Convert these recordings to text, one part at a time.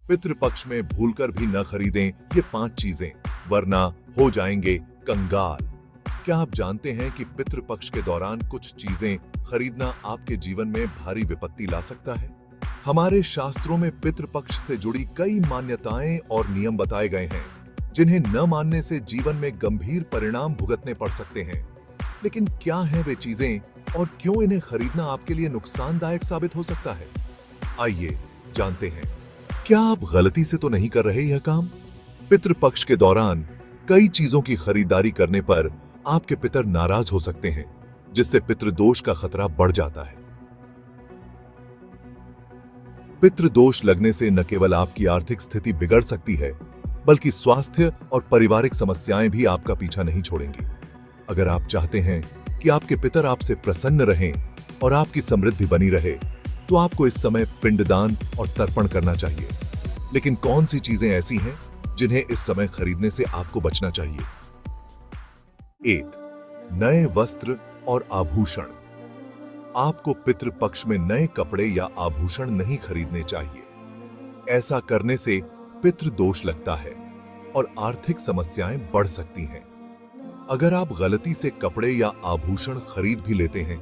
पितृपक्ष में भूलकर भी न खरीदें ये 5 चीजें, वरना हो जाएंगे कंगाल। क्या आप जानते हैं कि पितृपक्ष के दौरान कुछ चीजें खरीदना आपके जीवन में भारी विपत्ति ला सकता है? हमारे शास्त्रों में पितृपक्ष से जुड़ी कई मान्यताएं और नियम बताए गए हैं, जिन्हें न मानने से जीवन में गंभीर परिणाम भुगतने पड़ सकते हैं। लेकिन क्या हैं वे चीजें और क्यों इन्हें खरीदना आपके लिए नुकसानदायक साबित हो सकता है? आइए जानते हैं। क्या आप गलती से तो नहीं कर रहे यह काम? पितृपक्ष के दौरान कई चीजों की खरीदारी करने पर आपके पितर नाराज हो सकते हैं, जिससे पितृदोष का खतरा बढ़ जाता है। पितृदोष लगने से न केवल आपकी आर्थिक स्थिति बिगड़ सकती है, बल्कि स्वास्थ्य और पारिवारिक समस्याएं भी आपका पीछा नहीं छोड़ेंगी। अगर आप चाहते हैं कि आपके पितर आपसे प्रसन्न रहें और आपकी समृद्धि बनी रहे, तो आपको इस समय पिंडदान और तर्पण करना चाहिए। लेकिन कौन सी चीजें ऐसी हैं जिन्हें इस समय खरीदने से आपको बचना चाहिए? 1. नए वस्त्र और आभूषण। आपको पितृपक्ष में नए कपड़े या आभूषण नहीं खरीदने चाहिए। ऐसा करने से पितृदोष लगता है और आर्थिक समस्याएं बढ़ सकती हैं। अगर आप गलती से कपड़े या आभूषण खरीद भी लेते हैं,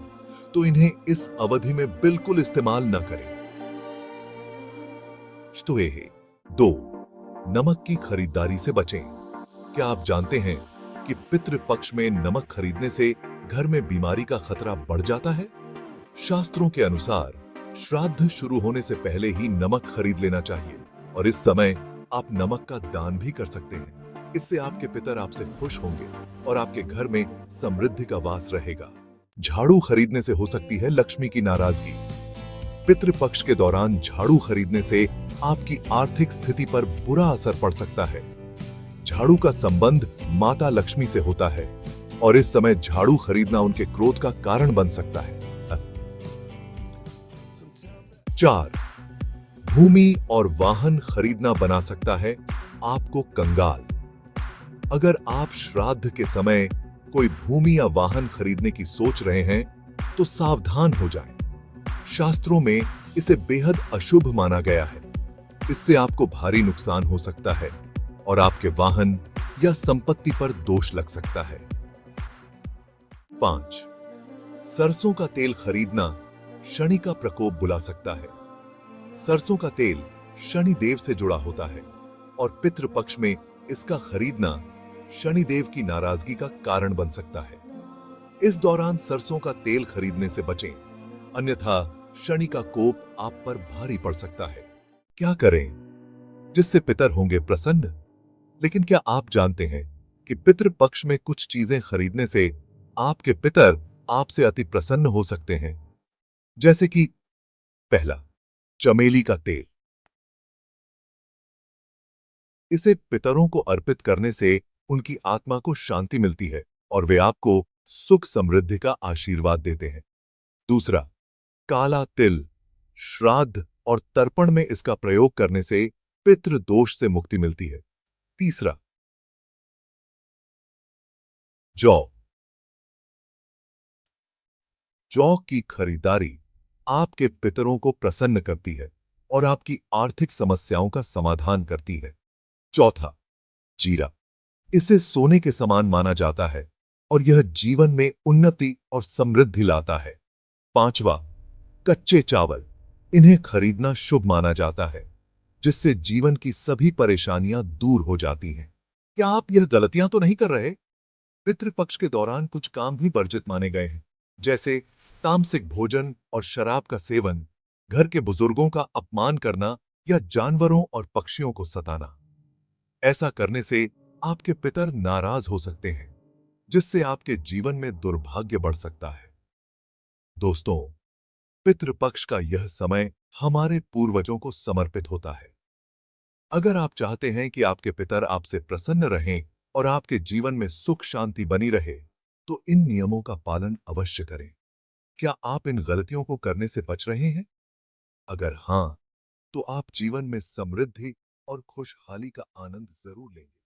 तो इन्हें इस अवधि में बिल्कुल इस्तेमाल न करें। 2. नमक की खरीदारी से बचें। क्या आप जानते हैं कि पितृपक्ष में नमक खरीदने से घर में बीमारी का खतरा बढ़ जाता है? शास्त्रों के अनुसार श्राद्ध शुरू होने से पहले ही नमक खरीद लेना चाहिए और इस समय आप नमक का दान भी कर सकते हैं। इससे आपके पितर आपसे खुश होंगे और आपके घर में समृद्धि का वास रहेगा। झाड़ू खरीदने से हो सकती है लक्ष्मी की नाराजगी। पितृपक्ष के दौरान झाड़ू खरीदने से आपकी आर्थिक स्थिति पर बुरा असर पड़ सकता है। झाड़ू का संबंध माता लक्ष्मी से होता है और इस समय झाड़ू खरीदना उनके क्रोध का कारण बन सकता है। 4. भूमि और वाहन खरीदना बना सकता है आपको कंगाल। अगर आप श्राद्ध के समय कोई भूमि या वाहन खरीदने की सोच रहे हैं, तो सावधान हो जाएं। शास्त्रों में इसे बेहद अशुभ माना गया है। इससे आपको भारी नुकसान हो सकता है और आपके वाहन या संपत्ति पर दोष लग सकता है। 5. सरसों का तेल खरीदना शनि का प्रकोप बुला सकता है। सरसों का तेल शनि देव से जुड़ा होता है और पितृपक्ष में इसका खरीदना शनि देव की नाराजगी का कारण बन सकता है। इस दौरान सरसों का तेल खरीदने से बचें, अन्यथा शनि का कोप आप पर भारी पड़ सकता है। क्या करें जिससे पितर होंगे प्रसन्न? लेकिन क्या आप जानते हैं कि पितृपक्ष में कुछ चीजें खरीदने से आपके पितर आपसे अति प्रसन्न हो सकते हैं? जैसे कि पहला, चमेली का तेल। इसे पितरों को अर्पित करने से उनकी आत्मा को शांति मिलती है और वे आपको सुख समृद्धि का आशीर्वाद देते हैं। दूसरा, काला तिल। श्राद्ध और तर्पण में इसका प्रयोग करने से पितृ दोष से मुक्ति मिलती है। तीसरा, जौ। जौ की खरीदारी आपके पितरों को प्रसन्न करती है और आपकी आर्थिक समस्याओं का समाधान करती है। चौथा, जीरा। इसे सोने के समान माना जाता है और यह जीवन में उन्नति और समृद्धि लाता है। पांचवा, कच्चे चावल। इन्हें खरीदना शुभ माना जाता है, जिससे जीवन की सभी परेशानियां दूर हो जाती हैं। क्या आप यह गलतियां तो नहीं कर रहे? पितृपक्ष के दौरान कुछ काम भी वर्जित माने गए हैं, जैसे तामसिक भोजन और शराब का सेवन, घर के बुजुर्गों का अपमान करना या जानवरों और पक्षियों को सताना। ऐसा करने से आपके पितर नाराज हो सकते हैं, जिससे आपके जीवन में दुर्भाग्य बढ़ सकता है। दोस्तों, पितृपक्ष का यह समय हमारे पूर्वजों को समर्पित होता है। अगर आप चाहते हैं कि आपके पितर आपसे प्रसन्न रहें और आपके जीवन में सुख शांति बनी रहे, तो इन नियमों का पालन अवश्य करें। क्या आप इन गलतियों को करने से बच रहे हैं? अगर हां, तो आप जीवन में समृद्धि और खुशहाली का आनंद जरूर लेंगे।